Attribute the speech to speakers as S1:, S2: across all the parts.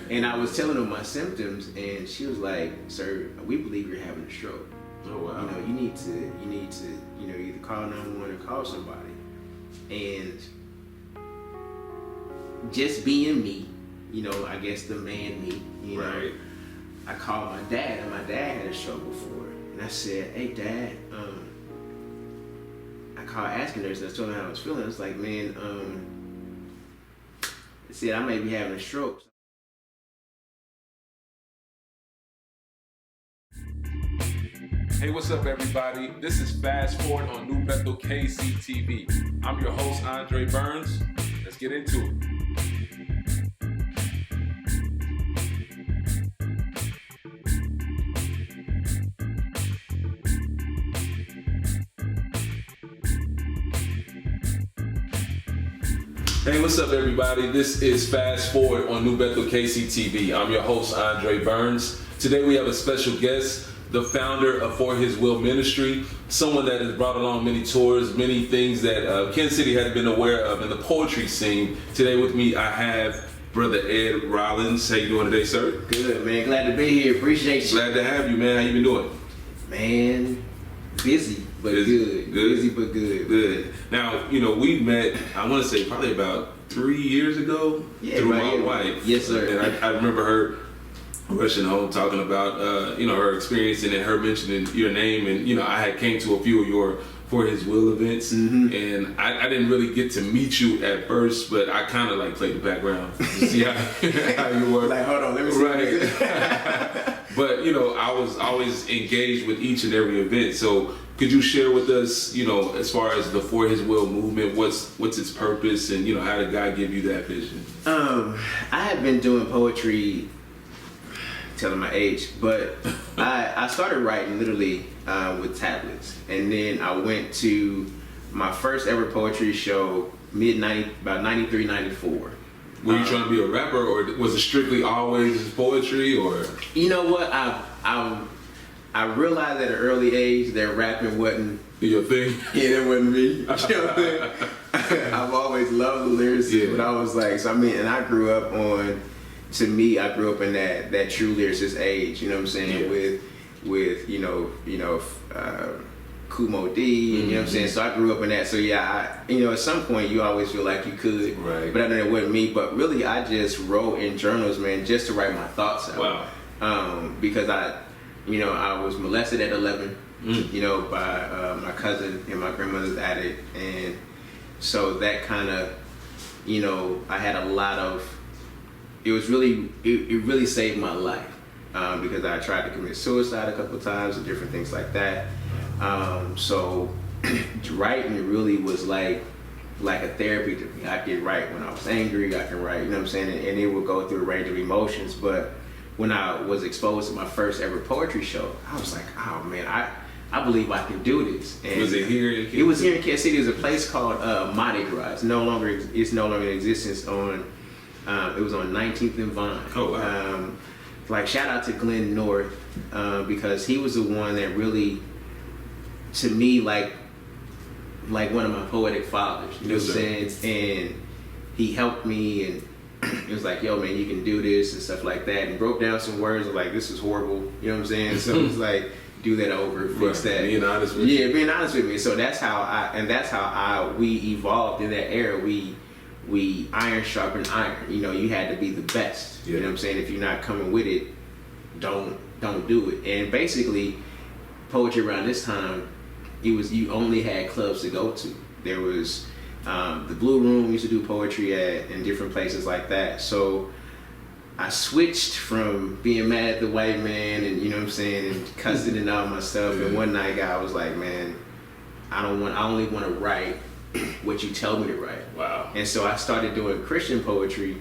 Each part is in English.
S1: And I was telling her my symptoms, and she was like, "Sir, we believe you're having a stroke.
S2: Oh wow.
S1: You know, you need to, either call 911 or call somebody." And just being me, I guess the man me,
S2: Right.
S1: I called my dad, and my dad had a stroke before, and I said, "Hey, Dad," I called asking nurse, and I told her how I was feeling. I was like, "Man, I said I may be having a stroke."
S2: Hey, what's up, everybody? This is Fast Forward on New Bethel KCTV. I'm your host, Andre Burns. Let's get into it. Hey, what's up, everybody? This is Fast Forward on New Bethel KCTV. I'm your host, Andre Burns. Today we have a special guest, the founder of For His Will Ministry, someone that has brought along many tours, many things that Kansas City had been aware of in the poetry scene. Today with me, I have Brother Ed Rollins. How you doing today, sir?
S1: Good, man. Glad to be here. Appreciate you.
S2: Glad to have you, man. How you been doing?
S1: Man, busy, but good. Busy, but good.
S2: Good. Now, we met, I want to say probably about 3 years ago through my wife.
S1: Yes, sir.
S2: And I remember her rushing home talking about, her experience and then her mentioning your name. And, I had came to a few of your For His Will events. Mm-hmm. And I didn't really get to meet you at first, but I kind of played the background to see how you were.
S1: Like, hold on, let me see.
S2: Right. But, I was always engaged with each and every event. So could you share with us, as far as the For His Will movement, what's its purpose, and, how did God give you that vision?
S1: I had been doing poetry, telling my age, but I started writing literally with tablets. And then I went to my first ever poetry show, about 93, 94.
S2: Were you trying to be a rapper, or was it strictly always poetry, or?
S1: You know what? I realized at an early age that rapping wasn't
S2: your thing.
S1: Yeah, that wasn't me. You know what I'm saying? I've always loved the lyrics, but I was like, and I grew up I grew up in that true lyricist age. You know what I'm saying?
S2: Yeah.
S1: With Kumo D, and you know what I'm saying? So I grew up in that. So at some point you always feel like you could,
S2: right?
S1: But I know it wasn't me. But really, I just wrote in journals, man, just to write my thoughts out.
S2: Wow.
S1: Because I was molested at 11, by my cousin in my grandmother's attic, and so that kind of, I had a lot of. It really saved my life because I tried to commit suicide a couple of times and different things like that. So writing really was like a therapy to me. I could write when I was angry. I can write, you know what I'm saying, and it would go through a range of emotions. But when I was exposed to my first ever poetry show, I was like, oh man, I believe I can do this. And
S2: was it here in Kansas City?
S1: It was here in Kansas City. There's a place called Mardi Gras. It's no longer in existence. It was on 19th and Vine.
S2: Oh wow.
S1: Shout out to Glenn North because he was the one that really, to me, like one of my poetic fathers. You know what I'm saying? And he helped me, and it was like, yo man, you can do this and stuff like that, and broke down some words of like, this is horrible. You know what I'm saying? So it's like, do that over, fix that.
S2: Being honest with you.
S1: Yeah, being honest with me. So that's how we evolved in that era. We iron sharpened iron. You had to be the best.
S2: Yeah.
S1: You know what I'm saying? If you're not coming with it, don't do it. And basically, poetry around this time, you only had clubs to go to. There was the Blue Room used to do poetry at, and different places like that. So I switched from being mad at the white man and, you know what I'm saying, and cussing and all my stuff. Yeah. And one night I was like, man, I only want to write what you tell me to write.
S2: Wow.
S1: And so I started doing Christian poetry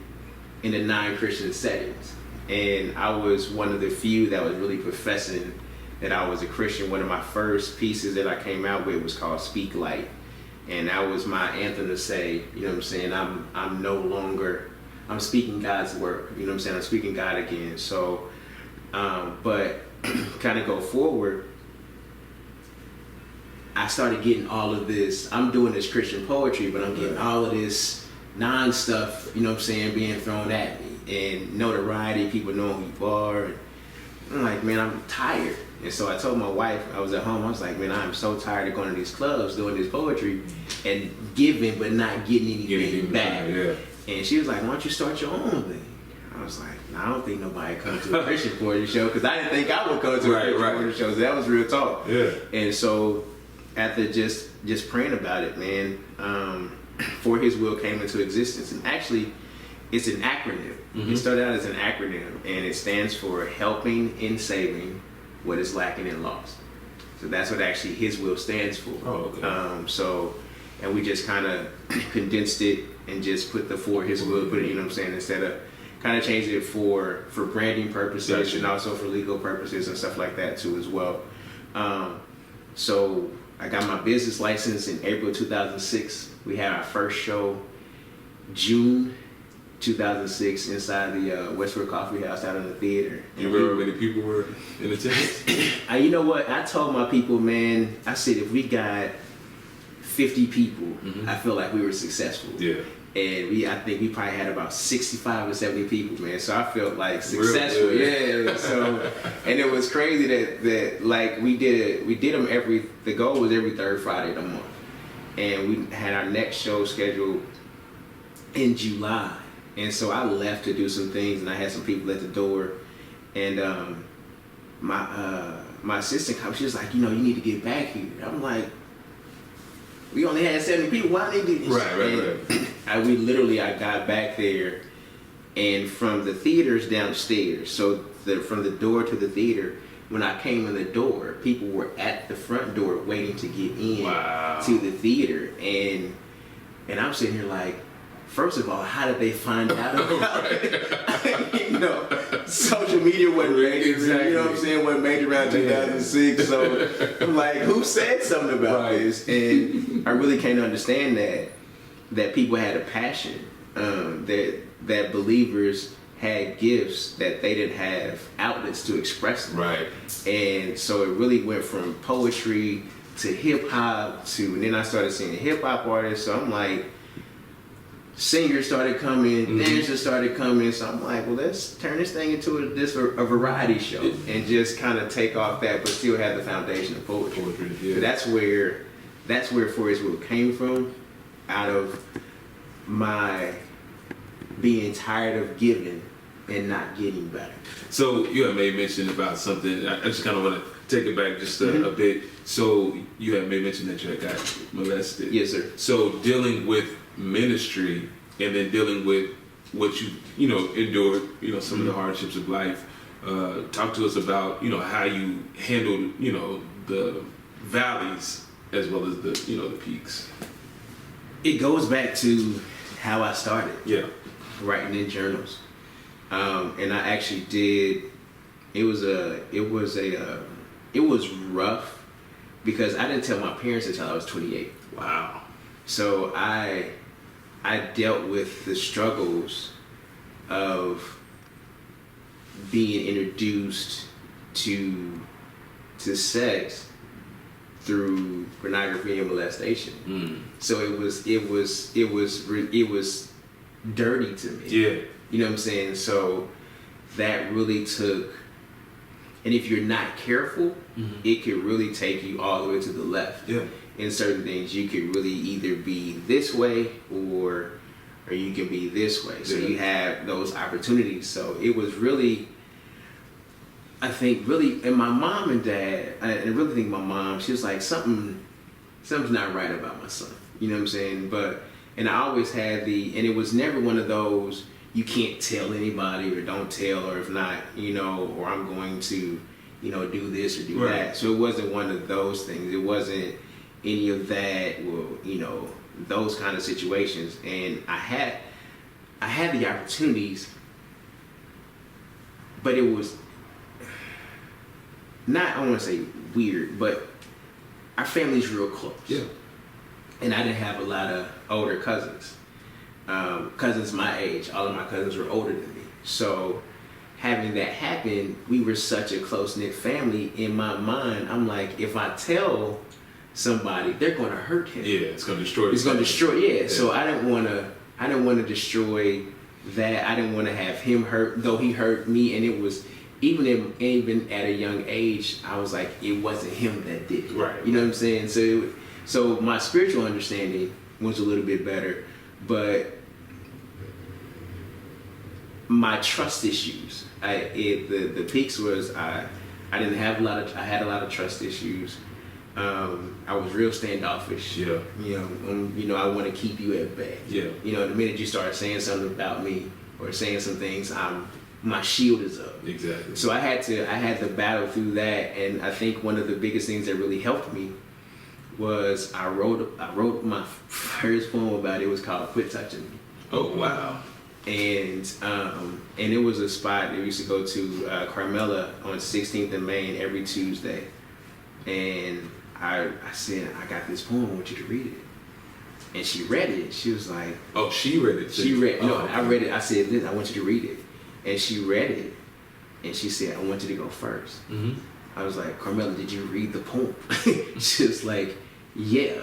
S1: in the non-Christian settings. And I was one of the few that was really professing that I was a Christian. One of my first pieces that I came out with was called Speak Light. And that was my anthem to say, you know what I'm saying, I'm speaking God's word. You know what I'm saying? I'm speaking God again. So, but kind of go forward, I started getting all of this. I'm doing this Christian poetry, but I'm getting all of this non-stuff, you know what I'm saying, being thrown at me. and notoriety, people knowing who you are. And I'm like, man, I'm tired. And so I told my wife, I was at home, I was like, man, I'm so tired of going to these clubs, doing this poetry, and giving but not getting anything back.
S2: Yeah.
S1: And she was like, why don't you start your own thing? I was like, no, I don't think nobody comes to a Christian poetry show, because I didn't think I would come to a Christian poetry show. So that was real talk.
S2: Yeah.
S1: And so after just praying about it, man, For His Will came into existence. And actually, it's an acronym. It started out as an acronym, and it stands for Helping and Saving What Is Lacking and Lost. So that's what actually His Will stands for.
S2: Oh, okay.
S1: And we just kind of condensed it and just put the For His Will, put it, you know what I'm saying, instead of kind of changed it for branding purposes and also for legal purposes and stuff like that too as well. So I got my business license in April 2006. We had our first show June 2006 inside the Westwood Coffee House out in the theater.
S2: You remember how many people were in attendance?
S1: You know what? I told my people, man, I said if we got 50 people, I feel like we were successful.
S2: Yeah.
S1: And I think we probably had about 65 or 70 people, man. So I felt like successful. Yeah. So, and it was crazy that like we did them the goal was every third Friday of the month. And we had our next show scheduled in July. And so I left to do some things, and I had some people at the door. And my assistant, she was like, you need to get back here. I'm like, we only had 70 people. Why they do this?
S2: Right.
S1: I got back there, and from the theaters downstairs, so from the door to the theater, when I came in the door, people were at the front door waiting to get in to the theater, and I'm sitting here like, first of all, how did they find out about it? Social media wasn't major, you know what I'm saying, wasn't major around 2006, so I'm like, who said something about this? And I really came to understand that people had a passion, that believers had gifts that they didn't have outlets to express them.
S2: Right.
S1: And so it really went from poetry to hip hop and then I started seeing hip hop artists, so I'm like, singers started coming, dancers started coming, so I'm like, well, let's turn this thing into a variety show and just kind of take off that, but still have the foundation of poetry. So that's where For His Will came from, out of my being tired of giving and not getting back.
S2: So you had made mention about something. I just kind of want to take it back just a bit. So you had made mention that you had got molested.
S1: Yes, sir.
S2: So dealing with ministry and then dealing with what you endured, some of the hardships of life. Talk to us about how you handled the valleys as well as the peaks.
S1: It goes back to how I started.
S2: Yeah.
S1: Writing in journals, and I actually did. It was rough because I didn't tell my parents until I was 28.
S2: Wow. So
S1: I dealt with the struggles of being introduced to sex through pornography and molestation. So it was dirty to me.
S2: Yeah.
S1: You know what I'm saying? So that really took, and if you're not careful, it could really take you all the way to the left.
S2: Yeah.
S1: In certain things, you could really either be this way or you can be this way. So you have those opportunities. So it was really, I think, and my mom and dad, I really think my mom, she was like, something's not right about my son. You know what I'm saying? And I always had and it was never one of those, you can't tell anybody or don't tell, or if not, or I'm going to, do this or do that. So it wasn't one of those things. It wasn't any of that, those kind of situations. And I had the opportunities, but it was not, I want to say weird, but our family's real close.
S2: Yeah.
S1: And I didn't have a lot of older cousins. Cousins my age. All of my cousins were older than me. So having that happen, we were such a close-knit family. In my mind, I'm like, if I tell somebody, they're going to hurt him.
S2: Yeah, it's going to destroy.
S1: It's going to destroy. Yeah. So I didn't want to destroy that I didn't want to have him hurt, though he hurt me, and it was even at a young age, I was like, it wasn't him that did it.
S2: Right.
S1: You know what I'm saying? So my spiritual understanding was a little bit better, but my trust issues, the peaks was I didn't have I had a lot of trust issues. I was real standoffish.
S2: Yeah.
S1: You know, I want to keep you at bay.
S2: Yeah.
S1: You know, the minute you start saying something about me or saying some things, my shield is up.
S2: Exactly.
S1: So I had to battle through that, and I think one of the biggest things that really helped me was I wrote my first poem about it. It was called "Quit Touching Me."
S2: Oh wow.
S1: And it was a spot that we used to go to, Carmela on 16th and Main every Tuesday, and I said, I got this poem, I want you to read it. And she read it. She was like,
S2: oh, she read it too.
S1: She read, no,
S2: okay.
S1: I read it. I said, listen, I want you to read it. And she read it, and she said, I want you to go first.
S2: Mm-hmm.
S1: I was like, Carmela, did you read the poem? She was like, yeah,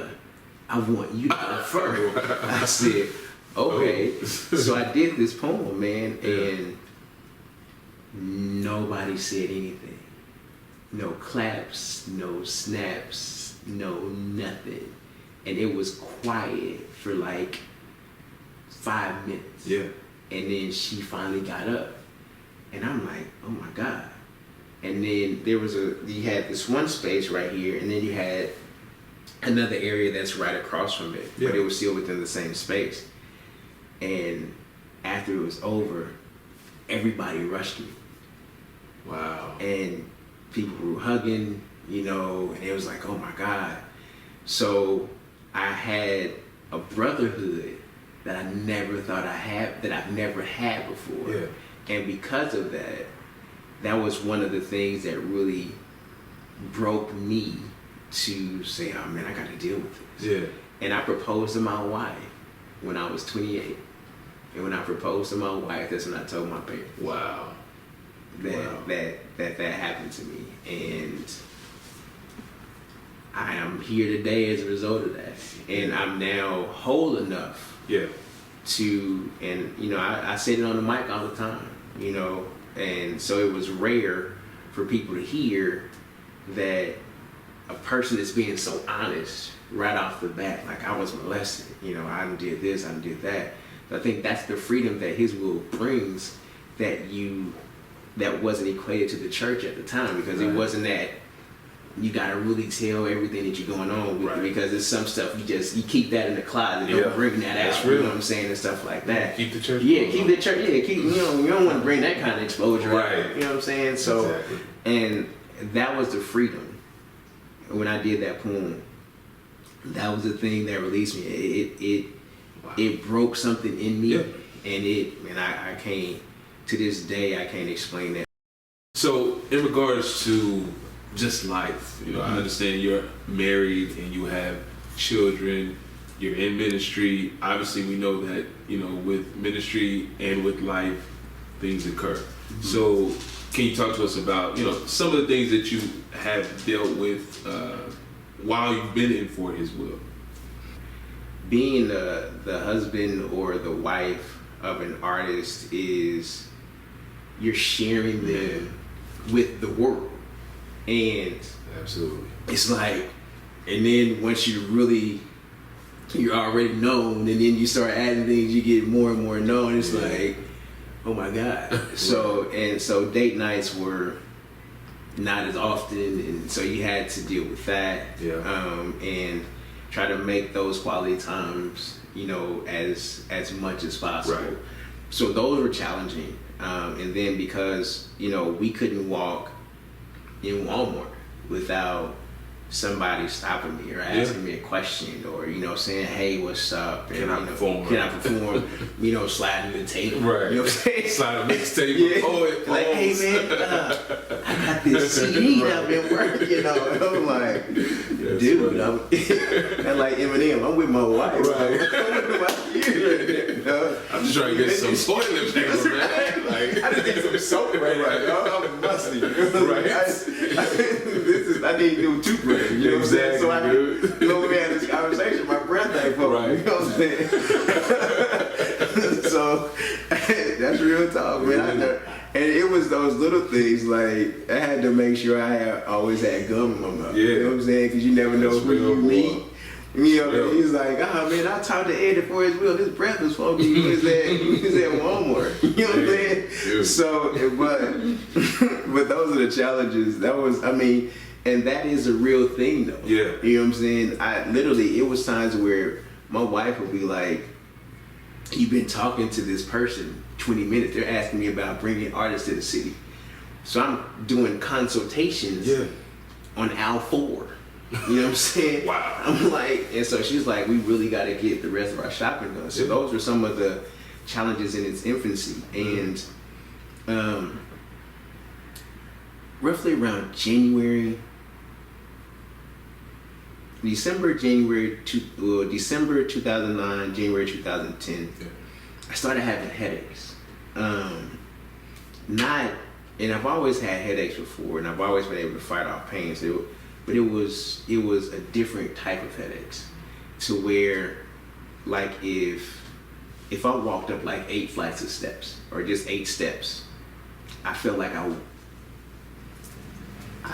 S1: I want you to go first. I said, okay.
S2: Oh.
S1: So I did this poem, man,
S2: Yeah.
S1: and nobody said anything. No claps, no snaps, no nothing. And it was quiet for like 5 minutes.
S2: Yeah.
S1: And then she finally got up. And I'm like, oh my God. And then you had this one space right here, and then you had another area that's right across from it,
S2: Yeah.
S1: but it was still within the same space. And after it was over, everybody rushed me.
S2: Wow.
S1: And people were hugging, and it was like, oh my God. So I had a brotherhood that I never thought I had, that I've never had before.
S2: Yeah.
S1: And because of that, that was one of the things that really broke me to say, oh man, I got to deal with this.
S2: Yeah.
S1: And I proposed to my wife when I was 28. And when I proposed to my wife, that's when I told my parents.
S2: Wow.
S1: That happened to me. And I am here today as a result of that. And I'm now whole enough
S2: Yeah.
S1: to, and I say it on the mic all the time, and so it was rare for people to hear that a person is being so honest right off the bat, like I was molested, I did this, I did that. But I think that's the freedom that His will brings that wasn't equated to the church at the time, because
S2: Right.
S1: it wasn't that you gotta really tell everything that you're going on with,
S2: Right.
S1: because there's some stuff you keep that in the closet,
S2: Yeah.
S1: don't bring that
S2: That's
S1: out,
S2: real.
S1: you know what I'm saying, and stuff like that.
S2: Keep the church.
S1: Yeah, keep the church. Yeah, you don't want to bring that kind of exposure out,
S2: Right.
S1: you know what I'm saying? So,
S2: Exactly.
S1: and that was the freedom when I did that poem. That was the thing that released me. It broke something in me,
S2: Yeah.
S1: and I can't, to this day, I can't explain that.
S2: So, in regards to just life, I understand you're married and you have children, you're in ministry. Obviously, we know that, with ministry and with life, things occur.
S1: Mm-hmm.
S2: So, can you talk to us about, some of the things that you have dealt with while you've been in For His Will?
S1: Being the husband or the wife of an artist is, you're sharing them with the world. And
S2: Absolutely.
S1: it's like, and then once you're already known, and then you start adding things, you get more and more known. It's like, oh my God. So date nights were not as often, and so you had to deal with that.
S2: Yeah.
S1: And try to make those quality times, as much as possible.
S2: Right.
S1: So those were challenging. And then because, we couldn't walk in Walmart without somebody stopping me or asking me a question, or saying, hey, what's up, and
S2: Can I perform?
S1: Sliding the table,
S2: Right.
S1: you know what I'm saying?
S2: Slide a mixtape.
S1: Yeah.
S2: Poet,
S1: Like, hey man, I got this CD that I've been working on. And I'm like, dude, I'm like Eminem, I'm with my wife.
S2: Right.
S1: I'm with my kid.
S2: I'm just trying to get some toilet paper, man. Like,
S1: I just need some soap right now. I'm musty.
S2: Right.
S1: I need new toothbrush. You know what I'm saying? So I
S2: Dude.
S1: we had this conversation. My breath ain't full.
S2: Right.
S1: You know what I'm saying? So was those little things, like, I had to make sure always had gum in my mouth.
S2: Yeah.
S1: You know what I'm saying? Because you never know who you meet. You know,
S2: Real.
S1: he's like, oh man, I talked to Ed before his will. His breath was funky. He was at Walmart. You know what I'm saying?
S2: Yeah.
S1: So, but those are the challenges. That was, I mean, and that is a real thing though.
S2: Yeah.
S1: You know what I'm saying? It was times where my wife would be like, you've been talking to this person 20 minutes. They're asking me about bringing artists to the city. So I'm doing consultations on aisle 4. You know what I'm saying?
S2: Wow.
S1: I'm like, and so she's like, we really got to get the rest of our shopping done. So those were some of the challenges in its infancy. And roughly around December 2009, January 2010, I started having headaches. And I've always had headaches before, and I've always been able to fight off pain. But it was a different type of headaches, to where, like, if I walked up like 8 flights of steps or just 8 steps, I felt like I was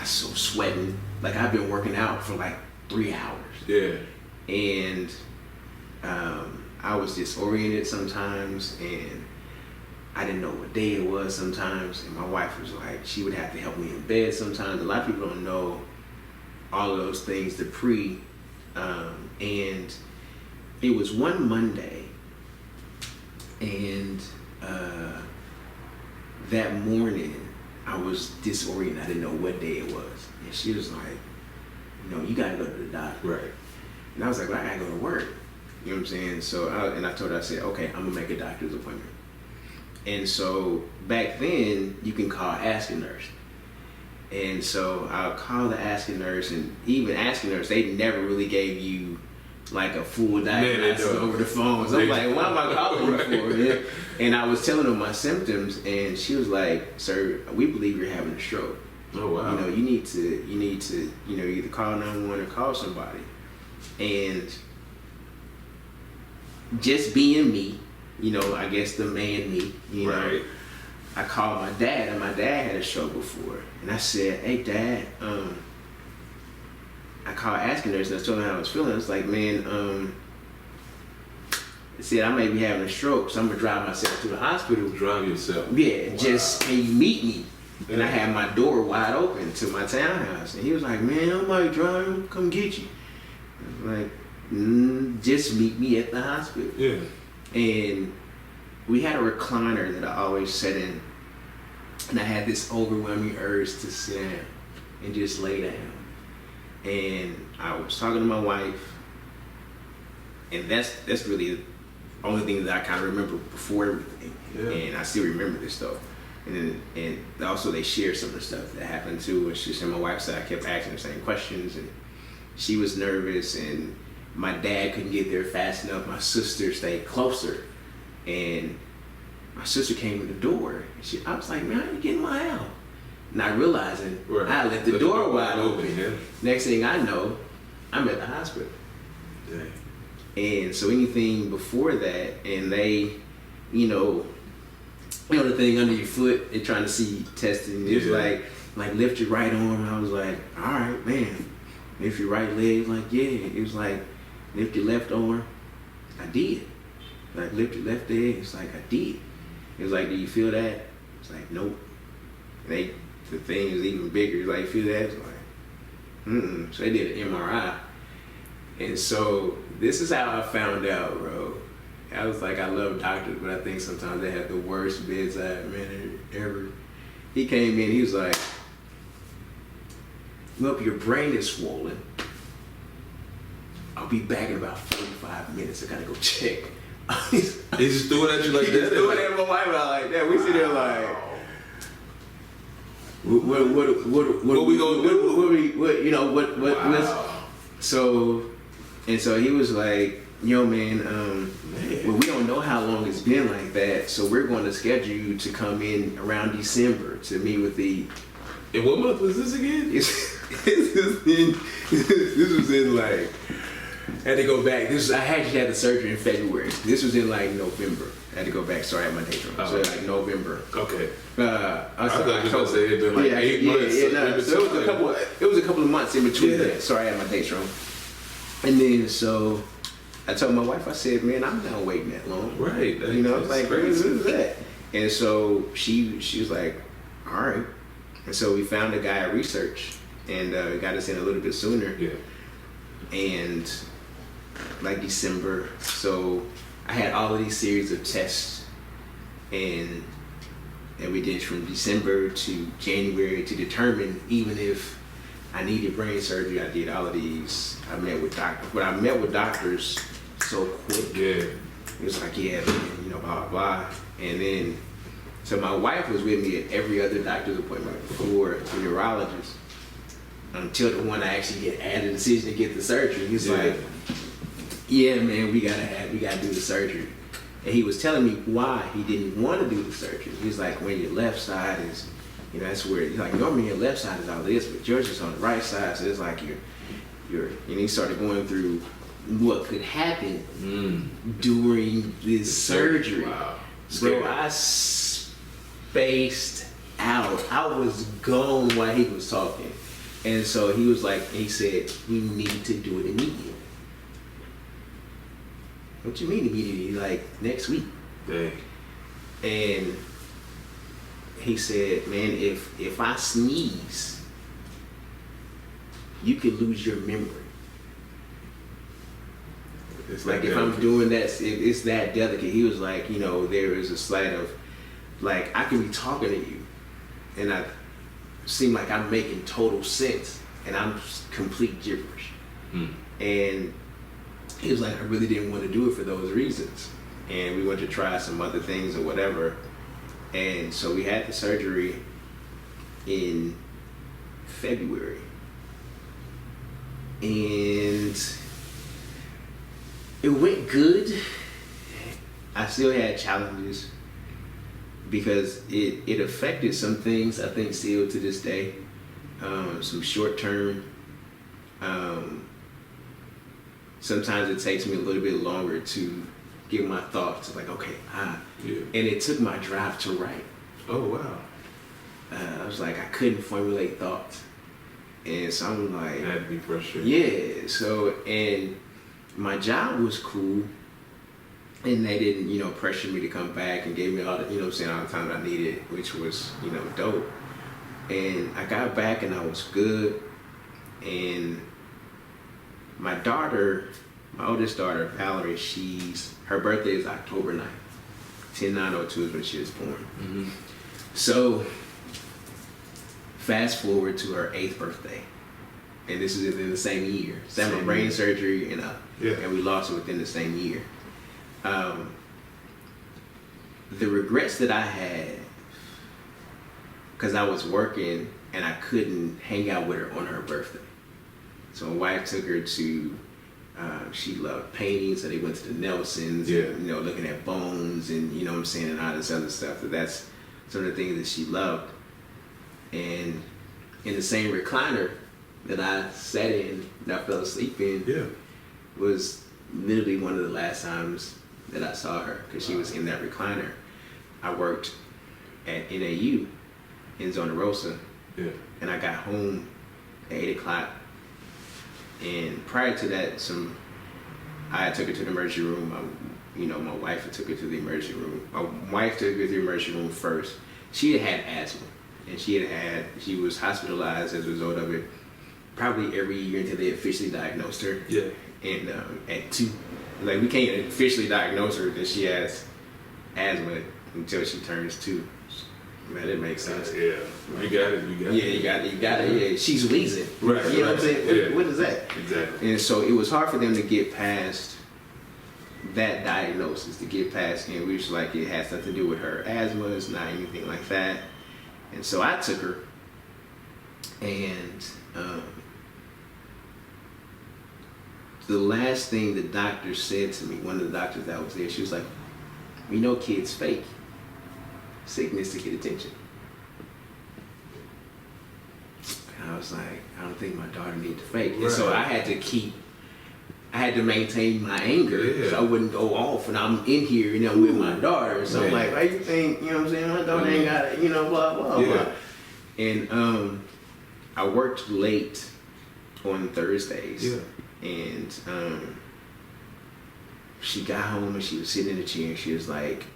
S1: so sweating, like I've been working out for like 3 hours.
S2: Yeah.
S1: And I was disoriented sometimes, and I didn't know what day it was sometimes. And my wife was like, she would have to help me in bed sometimes. A lot of people don't know all of those things, and it was one Monday, and that morning I was disoriented. I didn't know what day it was, and she was like, you gotta go to the doctor.
S2: Right.
S1: And I was like, well, I gotta go to work. You know what I'm saying? So I told her, I said, okay, I'm gonna make a doctor's appointment. And so back then you can call Ask a Nurse. And so I'll call the Ask a Nurse, and even Ask a Nurse, they never really gave you like a full diagnosis over the phone. So I'm like, what am I calling you for? Yeah. And I was telling her my symptoms, and she was like, sir, we believe you're having a stroke.
S2: Oh wow.
S1: You need to either call 911 or call somebody. And just being me, I guess the man me,
S2: Right.
S1: I called my dad, and my dad had a stroke before. And I said, hey dad, I called asking nurse, and I told him how I was feeling. I was like, man, I said, I may be having a stroke, so I'm gonna drive myself to the hospital.
S2: Drive yourself.
S1: Yeah,
S2: Wow.
S1: Just can you meet me? And I had my door wide open to my townhouse. And he was like, man, I might drive him, come get you. I was like, just meet me at the hospital.
S2: Yeah.
S1: And we had a recliner that I always sat in. And I had this overwhelming urge to sit down and just lay down. And I was talking to my wife. And that's really the only thing that I kind of remember before everything.
S2: Yeah.
S1: And I still remember this though. And also they shared some of the stuff that happened too. And she said, my wife said I kept asking the same questions, and she was nervous, and my dad couldn't get there fast enough. My sister stayed closer, and my sister came in the door, and I was like, man, how you getting my out? Not realizing I left the door wide open.
S2: Yeah.
S1: Next thing I know, I'm at the hospital.
S2: Dang.
S1: And so anything before that, and they, the thing under your foot, they're trying to see testing. It was like lift your right arm. I was like, all right, man. Lift your right leg. Like, yeah. It was like, lift your left arm. I did. Like, lift your left leg. It's like, I did. It was like, do you feel that? It's like, nope. The thing is even bigger. It's like, feel that? It's like, So they did an MRI. And so this is how I found out, bro. I was like, I love doctors, but I think sometimes they have the worst bedside manner ever. He came in, he was like, well, your brain is swollen. I'll be back in about 45 minutes. I gotta go check.
S2: He just threw it at you like
S1: He
S2: that?
S1: just threw it at my wife like that. We sit there like, what we gonna do? Wow. So he was like, yo man, well, we don't know how long it's been like that, so we're going to schedule you to come in around December to meet with the.
S2: And what month was this again?
S1: This was in like, I had to go back. I actually had the surgery in February. This was in like November. I had to go back. Sorry, I had my dates wrong.
S2: Oh.
S1: So like November.
S2: Okay.
S1: I
S2: thought you were gonna say it had been like 8 months.
S1: So it was a couple of months in between that. Sorry, I had my dates wrong. And then so I told my wife, I said, man, I'm not waiting that long.
S2: Right.
S1: You know, I was like, what is that? And so she was like, all right. And so we found a guy at research and got us in a little bit sooner.
S2: Yeah.
S1: And like December, so I had all of these series of tests, and we did from December to January to determine even if I needed brain surgery. I did all of these. I met with doctors, but I met with doctors so quick.
S2: Yeah.
S1: It was like, yeah, man, you know, blah, blah, blah. And then, so my wife was with me at every other doctor's appointment before the neurologist until the one I actually had a decision to get the surgery. He's like, yeah, man, we gotta do the surgery. And he was telling me why he didn't want to do the surgery. He's like, when your left side is, you know, that's where, he's like, normally your left side is all this, but yours is on the right side, so it's like and he started going through what could happen during this surgery.
S2: Wow.
S1: Bro, I spaced out. I was gone while he was talking. And so he was like, he said, we need to do it immediately. What you mean immediately? Like next week.
S2: Dang.
S1: And he said, man, if I sneeze, you could lose your memory.
S2: It's
S1: Like if I'm doing that, it's that delicate. He was like, you know, there is a slight of, like, I can be talking to you, and I seem like I'm making total sense, and I'm complete gibberish. And he was like, I really didn't want to do it for those reasons. And we went to try some other things or whatever. And so we had the surgery in February. And it went good. I still had challenges because it affected some things, I think, still to this day. Some short term. Sometimes it takes me a little bit longer to get my thoughts. Like, okay, and it took my drive to write.
S2: Oh, wow.
S1: I was like, I couldn't formulate thoughts. And so I'm like,
S2: That'd be frustrating.
S1: yeah. So, and my job was cool. And they didn't, you know, pressure me to come back and gave me all the, you know what I'm saying, all the time that I needed, which was, you know, dope. And I got back and I was good. And my daughter, my oldest daughter, Valerie, her birthday is October 9th. 10/9/02 is when she was born. So, fast forward to her 8th birthday. And this is in the same year. Same brain surgery and we lost her within the same year. The regrets that I had, because I was working and I couldn't hang out with her on her birthday. So my wife took her to, she loved painting, so they went to the Nelsons, and, you know, looking at bones and, you know what I'm saying, and all this other stuff. That's some of the things that she loved. And in the same recliner that I sat in, that I fell asleep in, was literally one of the last times that I saw her, because she was in that recliner. I worked at NAU in Zona Rosa, and I got home at 8 o'clock. And prior to that, I took her to the emergency room. My wife took her to the emergency room. My wife took her to the emergency room first. She had asthma, and she was hospitalized as a result of it probably every year until they officially diagnosed her. And at 2, like, we can't officially diagnose her that she has asthma until she turns 2. Man, it makes sense.
S2: You got it.
S1: You got it. Yeah, she's wheezing.
S2: Right.
S1: You know what I'm saying? What is that?
S2: Exactly.
S1: And so it was hard for them to get past that diagnosis, to get past, and we was like, it has nothing to do with her asthma. It's not anything like that. And so I took her, and the last thing the doctor said to me, one of the doctors that was there, she was like, we know kids fake sickness to get attention. And I was like, I don't think my daughter needs to fake. And so I had to keep I had to maintain my anger so I wouldn't go off. And I'm in here, with my daughter. So I'm like, why you think, what I'm saying? My daughter ain't got it, blah, blah, blah. And I worked late on Thursdays. Yeah. And she got home and she was sitting in the chair and she was like,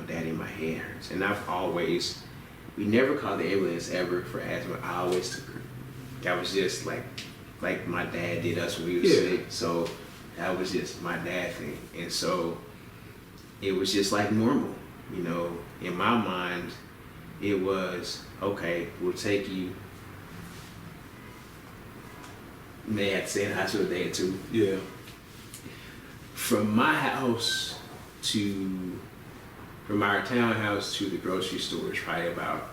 S1: Daddy, my head hurts. And we never called the ambulance ever for asthma. I always took her. That was just like my dad did us when we were sick. So that was just my dad thing. And so it was just like normal, in my mind, it was, okay, we'll take you. And they had to stay in the hospital a day or two. Yeah. From our townhouse to the grocery store is probably about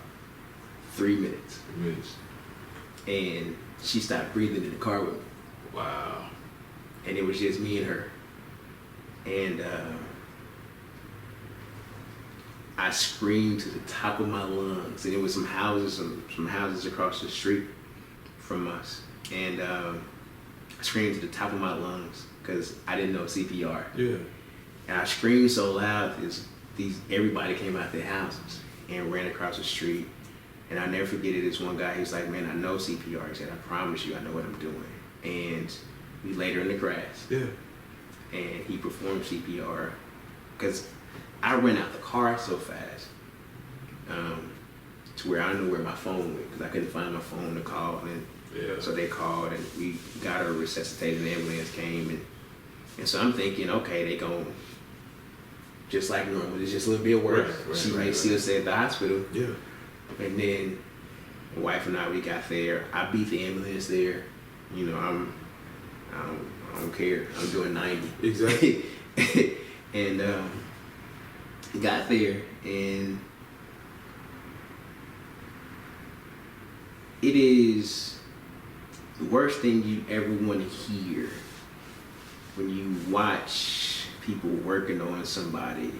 S1: 3 minutes. And she stopped breathing in the car with me. Wow. And it was just me and her. And I screamed to the top of my lungs. And it was some houses across the street from us. And I screamed to the top of my lungs because I didn't know CPR. Yeah. And I screamed so loud everybody came out their houses and ran across the street. And I'll never forget it. This one guy, he was like, man, I know CPR. He said, I promise you, I know what I'm doing. And we laid her in the grass. Yeah. And he performed CPR because I ran out the car so fast to where I didn't know where my phone went because I couldn't find my phone to call. And so they called and we got her resuscitated. The ambulance came. And so I'm thinking, okay, they going just like normal. It's just a little bit worse. She may still stay at the hospital. Yeah. And then my wife and we got there. I beat the ambulance there. I don't care. I'm doing 90. Exactly. And got there, and it is the worst thing you ever want to hear when you watch people working on somebody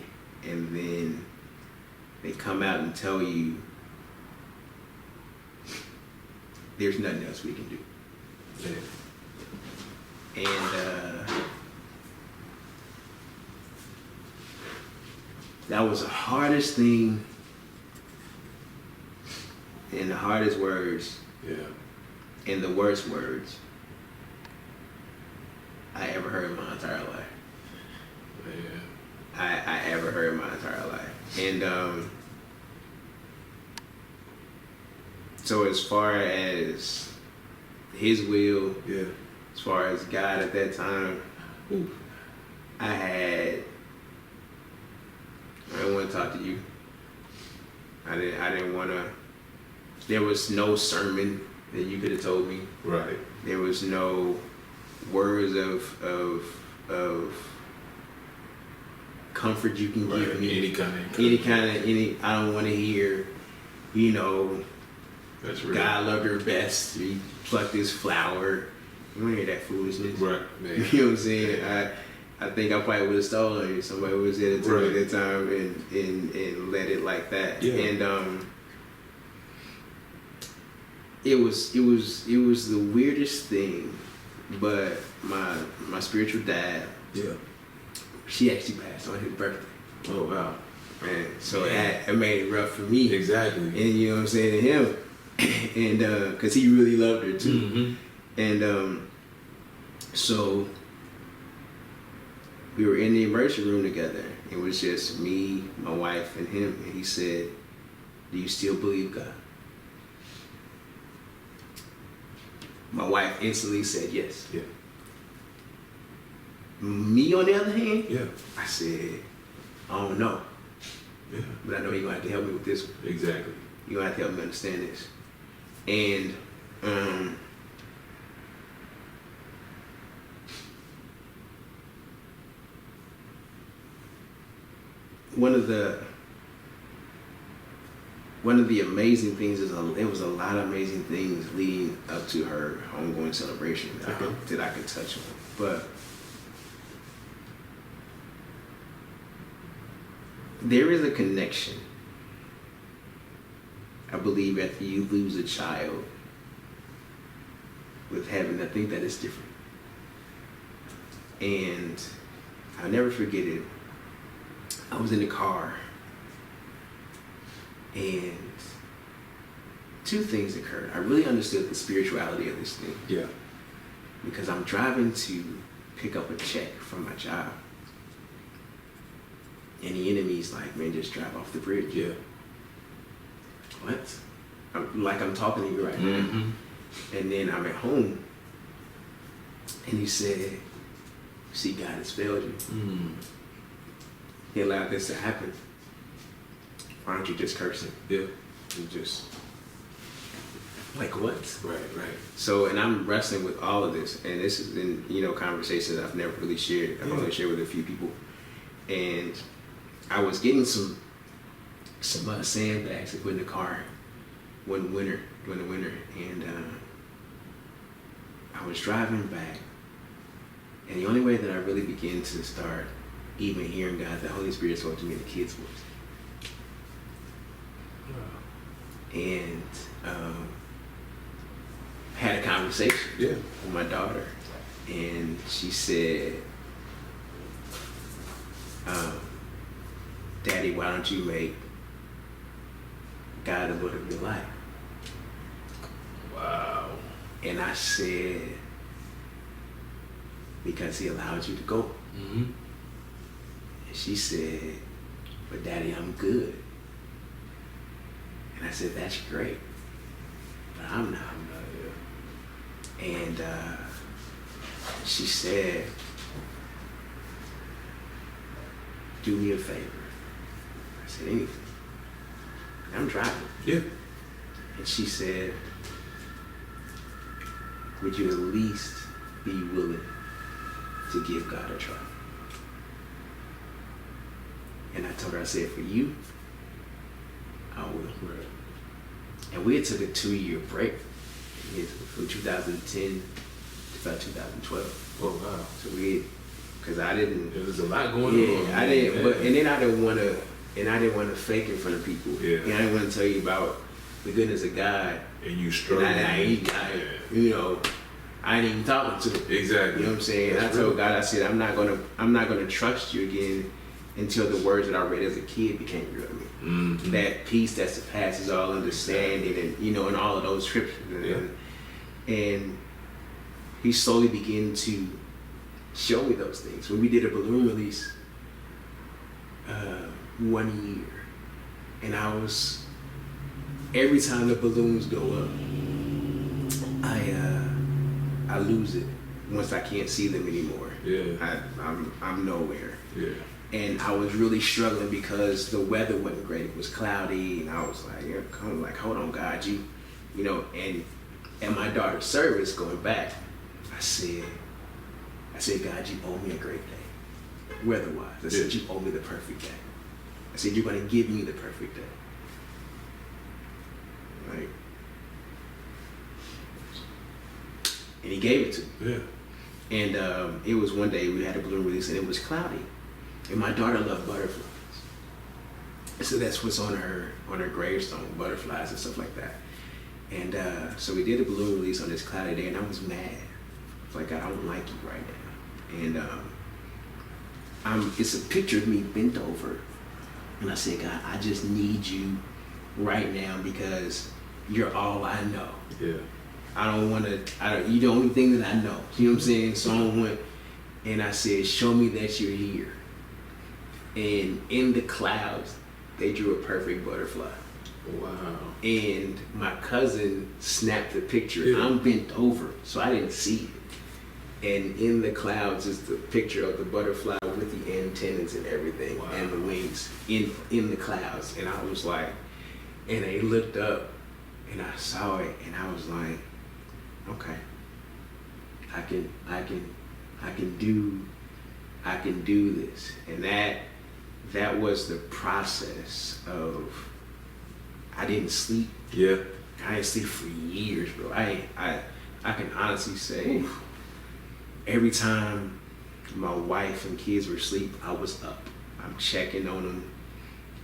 S1: and then they come out and tell you there's nothing else we can do. Yeah. And that was the hardest thing and the hardest words and the worst words I ever heard in my entire life. Yeah. I ever heard in my entire life. And so as far as his will, as far as God at that time, I didn't want to talk to you. I didn't want to. There was no sermon that you could have told me. Right. There was no words of comfort you can give me. Any. I don't want to hear. That's real. God loved her best. He plucked this flower. You don't hear that foolishness. Right. Man. You know what I'm saying? I think I probably would have stolen it. Somebody was there at that time and let it like that. Yeah. And it was the weirdest thing. But my spiritual dad, she actually passed on his birthday. Oh wow. Man. So it made it rough for me. Exactly. And you know what I'm saying, to him. And because he really loved her too. Mm-hmm. And so we were in the emergency room together. It was just me, my wife, and him. And he said, "Do you still believe God?" My wife instantly said yes. Yeah. Me, on the other hand, I said, "I don't know." Yeah. But I know you're gonna have to help me with this one. Exactly. You're gonna have to help me understand this. And one of the amazing things is there was a lot of amazing things leading up to her homegoing celebration that I could touch on. But there is a connection, I believe, after you lose a child with heaven. I think that is different. And I'll never forget it. I was in the car, and two things occurred. I really understood the spirituality of this thing.
S2: Yeah.
S1: Because I'm driving to pick up a check from my job. And the enemy's like, man, just drive off the bridge.
S2: Yeah.
S1: What? I'm talking to you right now. And then I'm at home, and he said, see, God has failed you. He allowed this to happen. Why don't you just curse him?
S2: Yeah.
S1: And just, like, what?
S2: Right.
S1: So, and I'm wrestling with all of this, and this is in, conversations I've never really shared. I've only shared with a few people. And I was getting some sandbags to put in the car during the winter, and I was driving back, and the only way that I really began to start even hearing God, the Holy Spirit spoke to me in the kids' voice. And had a conversation with my daughter, and she said, Daddy, why don't you make God the Lord of your life?
S2: Wow.
S1: And I said, because he allowed you to go. And she said, but Daddy, I'm good. And I said, that's great, but I'm not. And she said, do me a favor. I said, anything. I'm driving.
S2: Yeah.
S1: And she said, would you at least be willing to give God a try? And I told her, I said, for you, I will.
S2: Right.
S1: And we had took a 2-year break from 2010 to about 2012.
S2: Oh, wow.
S1: So because I didn't.
S2: There was a lot going on.
S1: Yeah, I didn't. But and then I didn't want to fake in front of people.
S2: Yeah.
S1: And I didn't want to tell you about the goodness of God.
S2: And you struggle.
S1: And I ain't even talking to him.
S2: Exactly.
S1: You know what I'm saying? And I told God, I said, I'm not gonna trust you again until the words that I read as a kid became real to me. That peace that surpasses all understanding, and and all of those scriptures. And he slowly began to show me those things. When we did a balloon release 1 year, and every time the balloons go up, I lose it once I can't see them anymore.
S2: Yeah.
S1: I'm nowhere.
S2: Yeah.
S1: And I was really struggling because the weather wasn't great. It was cloudy, and I was like, hold on, God, and at my daughter's service going back, I said, God, you owe me a great day, weather-wise. I said, you owe me the perfect day. I said, you're going to give me the perfect day. Right? And he gave it to me.
S2: Yeah.
S1: And it was one day we had a balloon release, and it was cloudy. And my daughter loved butterflies. So that's what's on her gravestone, butterflies and stuff like that. And so we did a balloon release on this cloudy day, and I was mad. I was like, God, I don't like you right now. And it's a picture of me bent over. And I said, God, I just need you right now because you're all I know.
S2: Yeah.
S1: You're the only thing that I know. You know what I'm saying? So I went, and I said, show me that you're here. And in the clouds, they drew a perfect butterfly.
S2: Wow.
S1: And my cousin snapped the picture.
S2: Yeah.
S1: I'm bent over, so I didn't see it. And in the clouds is the picture of the butterfly with the antennas and everything. Wow. And the wings in the clouds. And I was like, and I looked up and I saw it, and I was like, okay, I can do this. And that was the process of, I didn't sleep.
S2: Yeah.
S1: I didn't sleep for years, bro. I can honestly say, every time my wife and kids were asleep, I was up. I'm checking on them.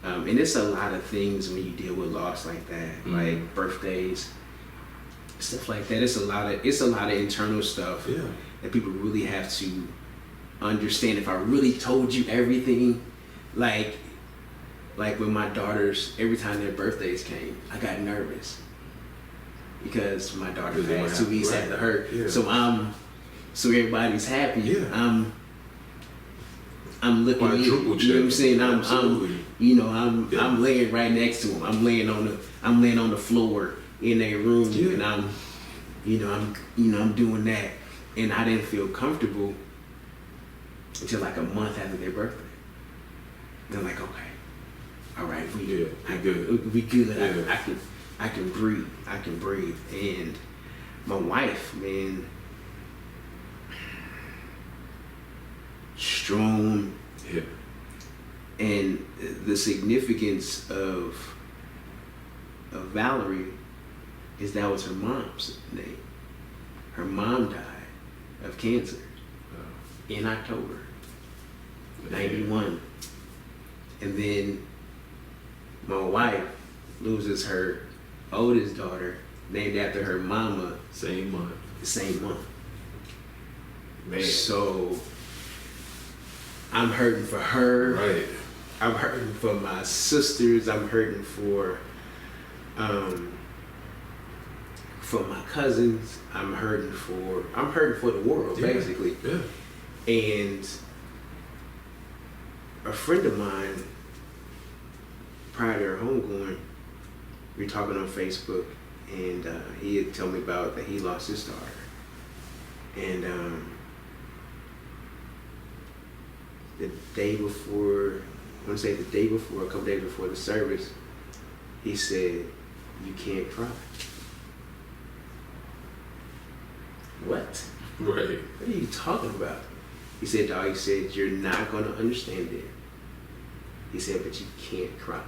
S1: And it's a lot of things when you deal with loss like that, like birthdays, stuff like that. It's a lot of internal stuff that people really have to understand if I really told you everything. Like when my daughters, every time their birthdays came, I got nervous because my daughter passed 2 weeks after her. Yeah. So everybody's happy. Yeah. I'm looking in, you know what I'm saying? I'm laying right next to them. I'm laying on the floor in their room, and I'm doing that, and I didn't feel comfortable until like a month after their birthday. They're like, okay, all right, we good. Yeah. I can breathe, and my wife, man, strong.
S2: Yeah.
S1: And the significance of Valerie is that was her mom's name. Her mom died of cancer in October 91. And then my wife loses her oldest daughter, named after her mama.
S2: Same month. Man. So I'm hurting for her.
S1: Right. I'm hurting for my sisters. I'm hurting for my cousins. I'm hurting for the world, basically.
S2: Yeah.
S1: And a friend of mine, prior to her homegoing, we were talking on Facebook, and he had told me about that he lost his daughter. And a couple days before the service, he said, "You can't cry." What?
S2: Right.
S1: What are you talking about? He said, "Dog," he said, "you're not going to understand it." He said, "But you can't cry."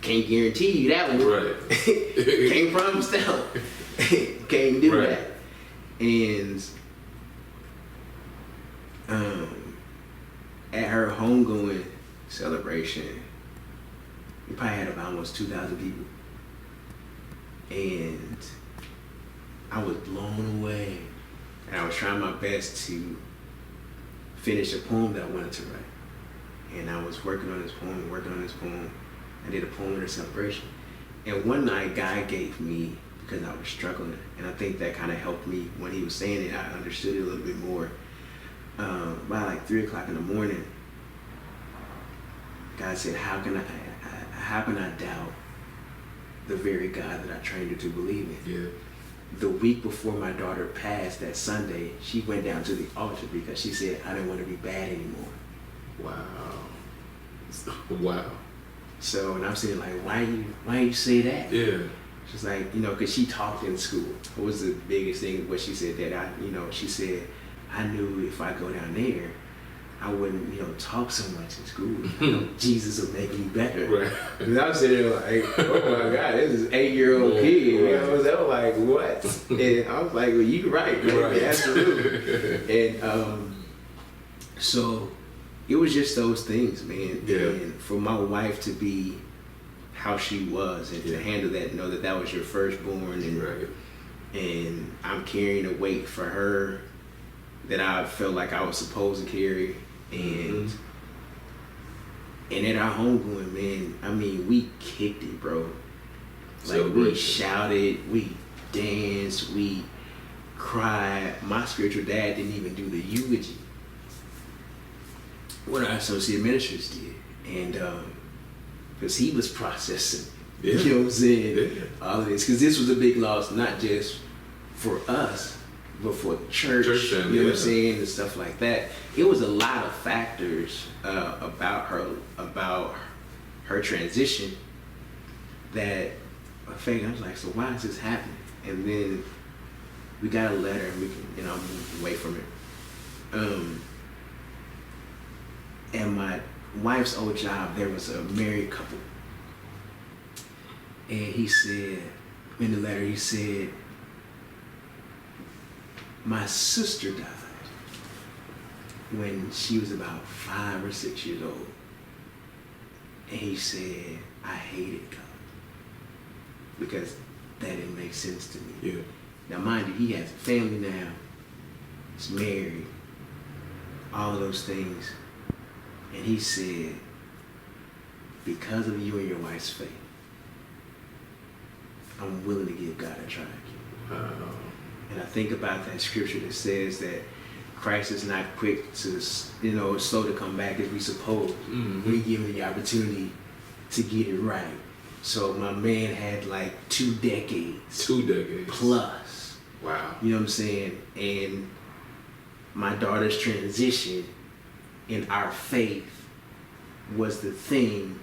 S1: Can't guarantee you that one.
S2: Right.
S1: Can't promise that one. Can't do that. And at her homegoing celebration, we probably had about almost 2,000 people. And I was blown away. And I was trying my best to finish a poem that I wanted to write. And I was working on this poem. I did a poem at a celebration. And one night, God gave me, because I was struggling, and I think that kind of helped me when he was saying it, I understood it a little bit more. By like 3 o'clock in the morning, God said, how can I doubt the very God that I trained her to believe in?
S2: Yeah. The
S1: week before my daughter passed, that Sunday, she went down to the altar because she said, I didn't want to be bad anymore.
S2: Wow. So,
S1: and I'm saying, like, why you say that?
S2: Yeah.
S1: She's like, because she talked in school. What was the biggest thing? What she said that she said, I knew if I go down there, I wouldn't, talk so much in school. Jesus will make me better. Right. And I was sitting there like, oh my God, this is 8-year-old kid. Right. I was like, what? And I was like, well, you right, man. Right. Absolutely. And so it was just those things, man.
S2: Yeah.
S1: And for my wife to be how she was and to handle that, know that was your firstborn, and I'm carrying a weight for her that I felt like I was supposed to carry. And at our homegoing, man, I mean, we kicked it, bro. Like, we shouted, we danced, we cried. My spiritual dad didn't even do the eulogy. What our associate ministers did. And because he was processing, you know what I'm saying? All of this. Because this was a big loss, not just for us, but for the church, you know what I'm saying, and stuff like that. It was a lot of factors about her transition that I was like, so why is this happening? And then we got a letter, and we can, move away from it. And my wife's old job, there was a married couple, and he said in the letter, he said, my sister died when she was about 5 or 6 years old. And he said, I hated God because that didn't make sense to me.
S2: Yeah.
S1: Now, mind you, he has a family now. He's married. All of those things. And he said, because of you and your wife's faith, I'm willing to give God a try again. And I think about that scripture that says that Christ is not quick to, slow to come back as we suppose.
S2: Mm-hmm.
S1: We give him the opportunity to get it right. So my man had like 2 decades.
S2: 2 decades.
S1: Plus.
S2: Wow.
S1: You know what I'm saying? And my daughter's transition in our faith was the thing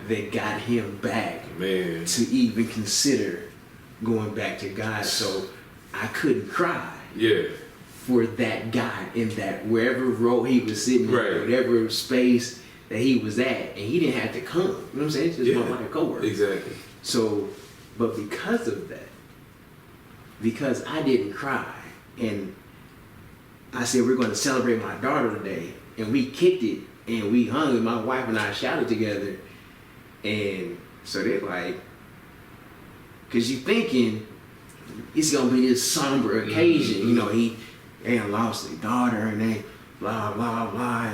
S1: that got him back to even consider going back to God. So I couldn't cry for that guy in that wherever role he was sitting in, whatever space that he was at, and he didn't have to come. You know what I'm saying? It's just my coworker.
S2: Exactly.
S1: So, but because of that, because I didn't cry, and I said we're going to celebrate my daughter today, and we kicked it, and we hung, and my wife and I shouted together, and so they're like, because you're thinking it's gonna be this somber occasion, you know, he ain't lost his daughter, and they blah blah blah.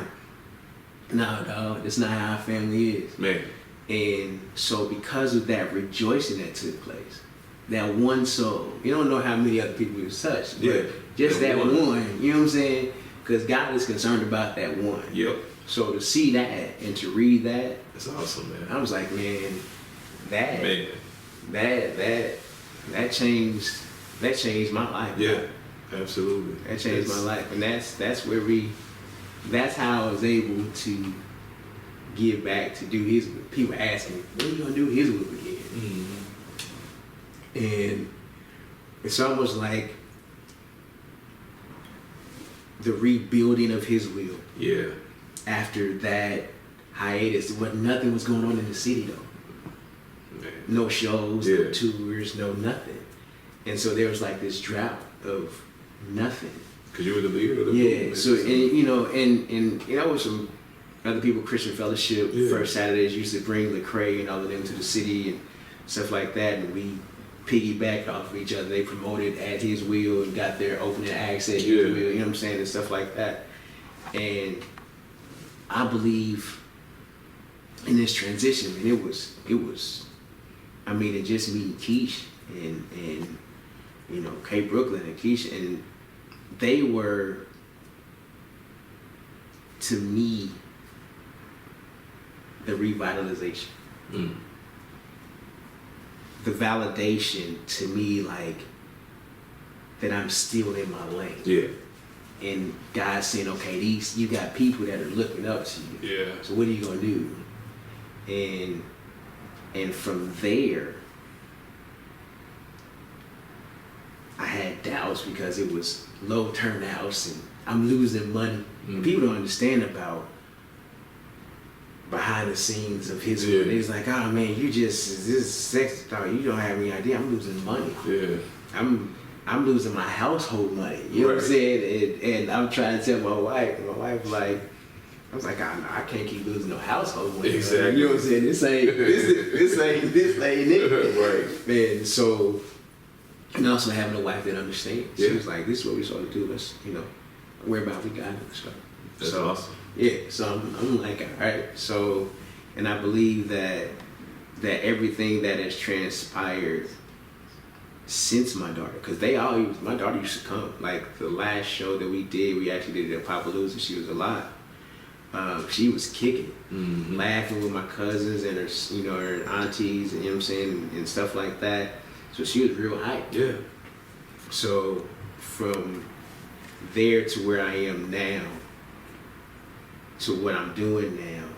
S1: No, dog, that's not how our family is.
S2: Man.
S1: And so because of that rejoicing that took place, that one soul, you don't know how many other people was touched, but just that one, you know what I'm saying? Because God is concerned about that one.
S2: Yep.
S1: So to see that and to read that,
S2: that's awesome, man.
S1: I was like, man, that changed my life.
S2: Yeah, absolutely.
S1: That changed my life, and that's how I was able to give back to do His will. People ask me, when are you gonna do His will again? Mm-hmm. And it's almost like the rebuilding of His will.
S2: Yeah.
S1: After that hiatus, nothing was going on in the city though. Man. No shows, no tours, no nothing. And so there was like this drought of nothing.
S2: Because you were the leader of the movement.
S1: Yeah, so, and with some other people, Christian Fellowship, First Saturdays used to bring Lecrae and all of them to the city and stuff like that, and we piggybacked off of each other. They promoted At His Will and got their opening acts at His Will, you know what I'm saying, and stuff like that. And I believe in this transition, and it was, and just meeting Keish and Kay Brooklyn and Keisha, and they were, to me, the revitalization. Mm. The validation to me, like, that I'm still in my lane. Yeah. And God's saying, okay, you got people that are looking up to you. Yeah. So what are you gonna do? And from there, I had doubts because it was low turnouts and I'm losing money. Mm-hmm. And people don't understand about behind the scenes of His will. It's like, oh man, this sex talk, you don't have any idea. I'm losing money. Yeah. I'm losing my household money. You know what I'm saying? And I'm trying to tell my wife like, I was like, I can't keep losing no household money. Exactly. You know what I'm saying? This ain't it. Right. Man, so, and also having a wife that understands. Yeah. She was like, this is what we're supposed to do. Let's, worry about we got it.
S2: That's awesome.
S1: Yeah, so I'm like, all right. So, and I believe that everything that has transpired since my daughter, because my daughter used to come. Like the last show that we actually did it at Papalooza. She was alive. She was kicking, laughing with my cousins and her aunties, and you know what I'm saying, and stuff like that. So she was real hyped. Yeah. So from there to where I am now, to what I'm doing now,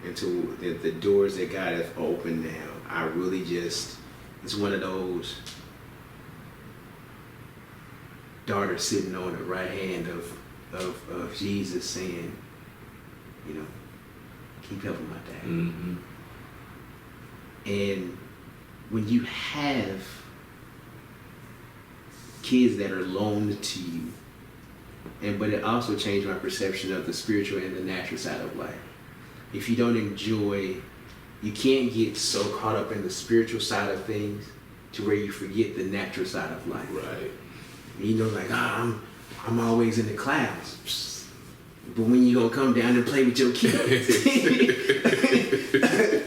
S1: and to the doors that God has opened now, I really just, it's one of those daughters sitting on the right hand of Jesus saying, keep helping my dad. Mm-hmm. And when you have kids that are loaned to you, but it also changed my perception of the spiritual and the natural side of life. If you don't enjoy, you can't get so caught up in the spiritual side of things to where you forget the natural side of life.
S2: Right.
S1: You know, like, I'm always in the clouds. But when you gonna come down and play with your kids?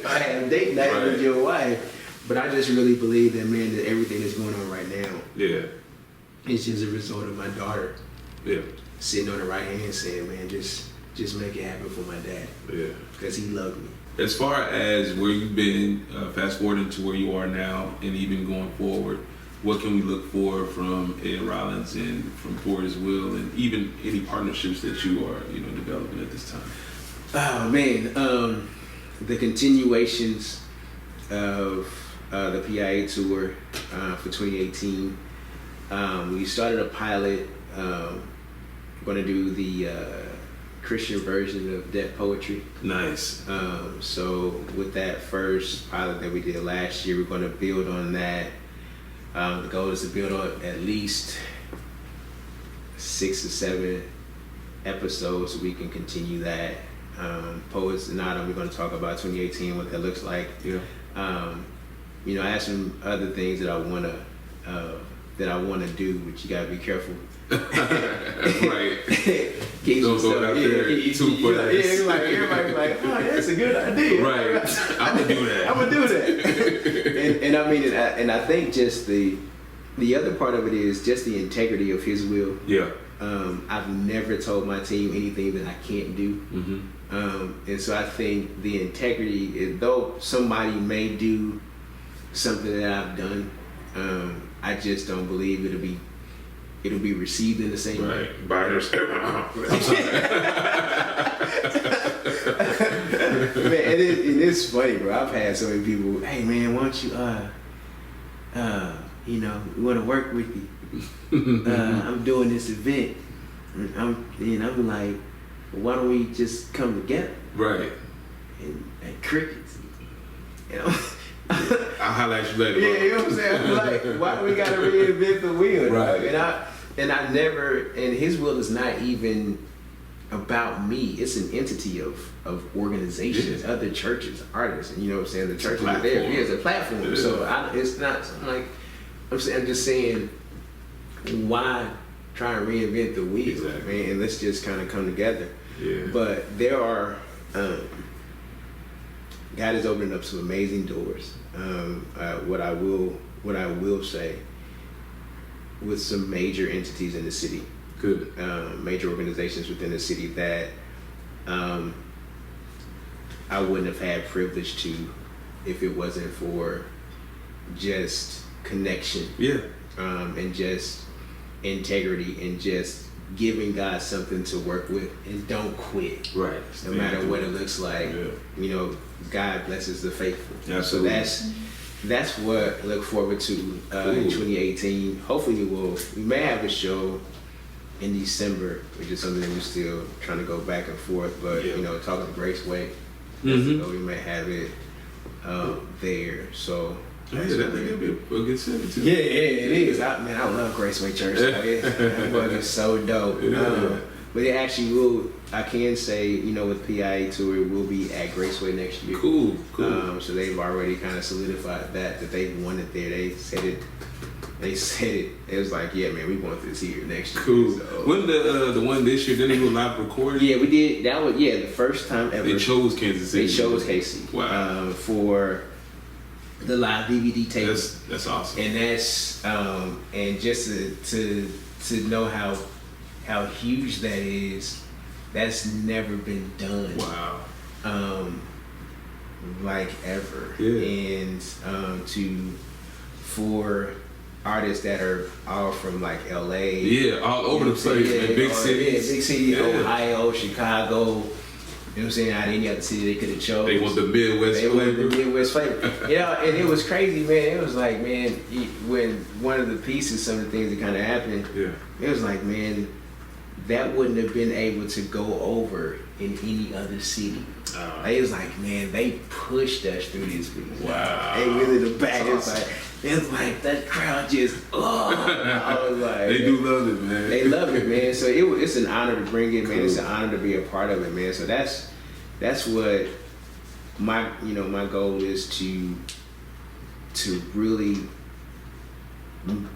S1: I had a date night with your wife. But I just really believe that, man, that everything that's going on right now, it's just a result of my daughter sitting on the right hand saying, man, just make it happen for my dad. Yeah. Because he loved me.
S2: As far as where you've been, fast forwarding to where you are now, and even going forward, what can we look for from Ed Rollins and from For His Will, and even any partnerships that you are, developing at this time?
S1: Oh man, the continuations of the PIA tour for 2018. We started a pilot. Going to do the Christian version of Deaf Poetry.
S2: Nice.
S1: So with that first pilot that we did last year, we're going to build on that. The goal is to build on at least 6 or 7 episodes so we can continue that. Poets and Autumn, we're going to talk about 2018, what that looks like. Yeah. I have some other things that I want to do, but you got to be careful.
S2: Right.
S1: Don't
S2: go out there too fast.
S1: Everybody's like, oh, that's a good idea.
S2: Right. I'm gonna do that.
S1: I'm gonna do that. and I mean, and I think just the other part of it is just the integrity of His will.
S2: Yeah.
S1: I've never told my team anything that I can't do. Mm-hmm. And so I think the integrity, though somebody may do something that I've done, I just don't believe it'll be received in the same way.
S2: Right. By yourself.
S1: Man, and it's funny, bro. I've had so many people, hey man, why don't you we want to work with you. I'm doing this event. I'm like, well, why don't we just come together?
S2: Right.
S1: And crickets.
S2: I'll highlight you later.
S1: Yeah, you know what I'm saying? I'm like, why do we gotta reinvent the wheel?
S2: Right.
S1: And I never, and His will is not even about me. It's an entity of organizations, other churches, artists, and you know what I'm saying? The church is there. Yeah, it's a platform. Yeah. So it's not like, I'm just saying, why try and reinvent the wheel,
S2: exactly,
S1: man? And let's just kind of come together.
S2: Yeah.
S1: But there are, God is opening up some amazing doors. What I will say, with some major entities in the city,
S2: good,
S1: major organizations within the city that I wouldn't have had privilege to if it wasn't for just connection, and just integrity, and just giving God something to work with, and don't quit.
S2: Right.
S1: No matter what it looks like, God blesses the faithful.
S2: Absolutely.
S1: So that's what I look forward to in 2018. Hopefully we may have a show in December, which is something that we're still trying to go back and forth. But talking to Grace Way, we may have it there. So
S2: that think it'll be a good city too.
S1: Yeah, it is. I love Graceway Church. That book is so dope. But it actually will, I can say, with PIA tour, it will be at Graceway next year.
S2: Cool.
S1: So they've already kind of solidified that they want it there. They said it. It was like, yeah, man, we want this here next year.
S2: Cool.
S1: So,
S2: when the one this year, didn't they do a live recording?
S1: Yeah, we did. That was the first time ever.
S2: They chose Kansas City.
S1: They chose KC.
S2: Wow.
S1: For the live DVD tape.
S2: That's awesome.
S1: And that's and just to know how huge that is, that's never been done.
S2: Wow.
S1: Like ever.
S2: Yeah.
S1: And for artists that are all from like LA.
S2: Yeah, all over the place, man. Big cities.
S1: Yeah, big city, Ohio, Chicago. You know what I'm saying? Out of any other city they could have chose.
S2: They want the Midwest
S1: flavor. They wanted the Midwest flavor. And it was crazy, man. It was like, man, when one of the pieces, some of the things that kind of happened, it was like, man, that wouldn't have been able to go over in any other city. It was like, man, they pushed us through this piece.
S2: Wow.
S1: They really the back. It's like that crowd just, I was like,
S2: they do love it, man.
S1: They love it, man. So it's an honor to bring it, man. Cool. It's an honor to be a part of it, man. So that's what my goal is, to really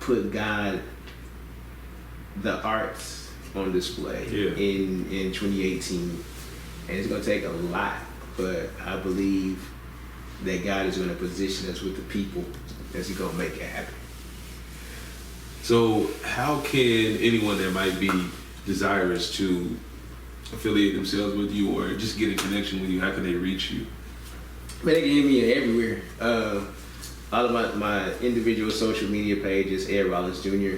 S1: put God, the arts on display in 2018, and it's gonna take a lot, but I believe that God is gonna position us with the people that's gonna make it happen.
S2: So how can anyone that might be desirous to affiliate themselves with you or just get in connection with you, how can they reach you?
S1: Man, they can hit me everywhere. All of my individual social media pages, Ed Rollins Jr.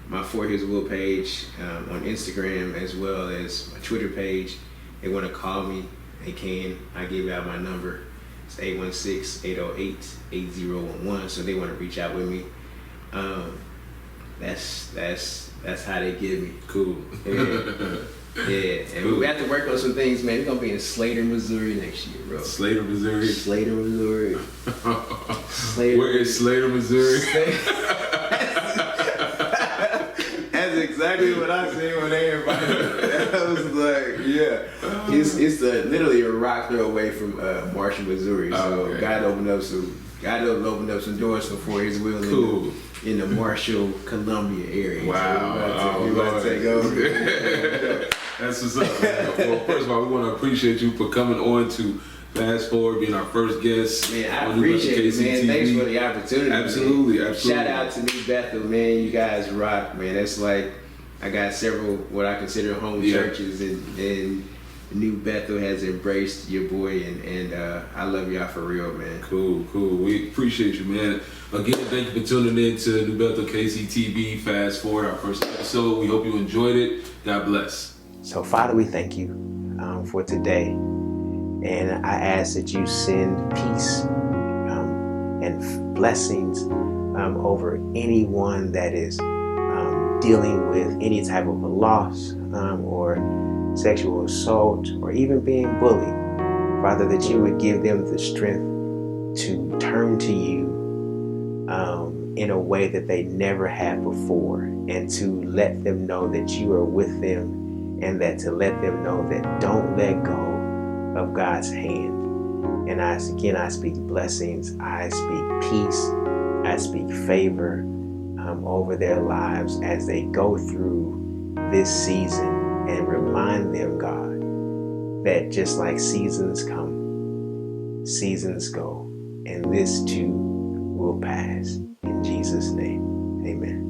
S1: My For His Will page on Instagram, as well as my Twitter page. They want to call me, they can. I give out my number. It's 816-808-8011. So they want to reach out with me. That's how they get me.
S2: Cool.
S1: Yeah, and we have to work on some things, man. We're gonna be in Slater, Missouri next year, bro.
S2: Slater, Missouri.
S1: Slater, Missouri.
S2: Where is Slater, Missouri?
S1: That's exactly what I said when they invited me. I was like, yeah, it's literally a rock throw away from Marshall, Missouri. So God opened up some doors for His will.
S2: Cool.
S1: In the Marshall, Columbia area.
S2: Wow.
S1: So we about to take over.
S2: That's what's up, man. Well, first of all, we want to appreciate you for coming on to Fast Forward, being our first guest.
S1: Man, I appreciate it, man. Thanks for the opportunity.
S2: Absolutely.
S1: Shout out to New Bethel, man. You guys rock, man. That's like, I got several what I consider home churches, and New Bethel has embraced your boy, and I love y'all for real, man.
S2: Cool. We appreciate you, man. Again, thank you for tuning in to New Bethel KCTV Fast Forward, our first episode. We hope you enjoyed it. God bless.
S1: So, Father, we thank you for today, and I ask that you send peace and blessings over anyone that is dealing with any type of a loss or sexual assault or even being bullied. Father, that you would give them the strength to turn to you in a way that they never had before, and to let them know that you are with them, and that to let them know that don't let go of God's hand. And I speak blessings, I speak peace, I speak favor over their lives as they go through this season, and remind them, God, that just like seasons come, seasons go, and this too will pass. In Jesus' name, amen.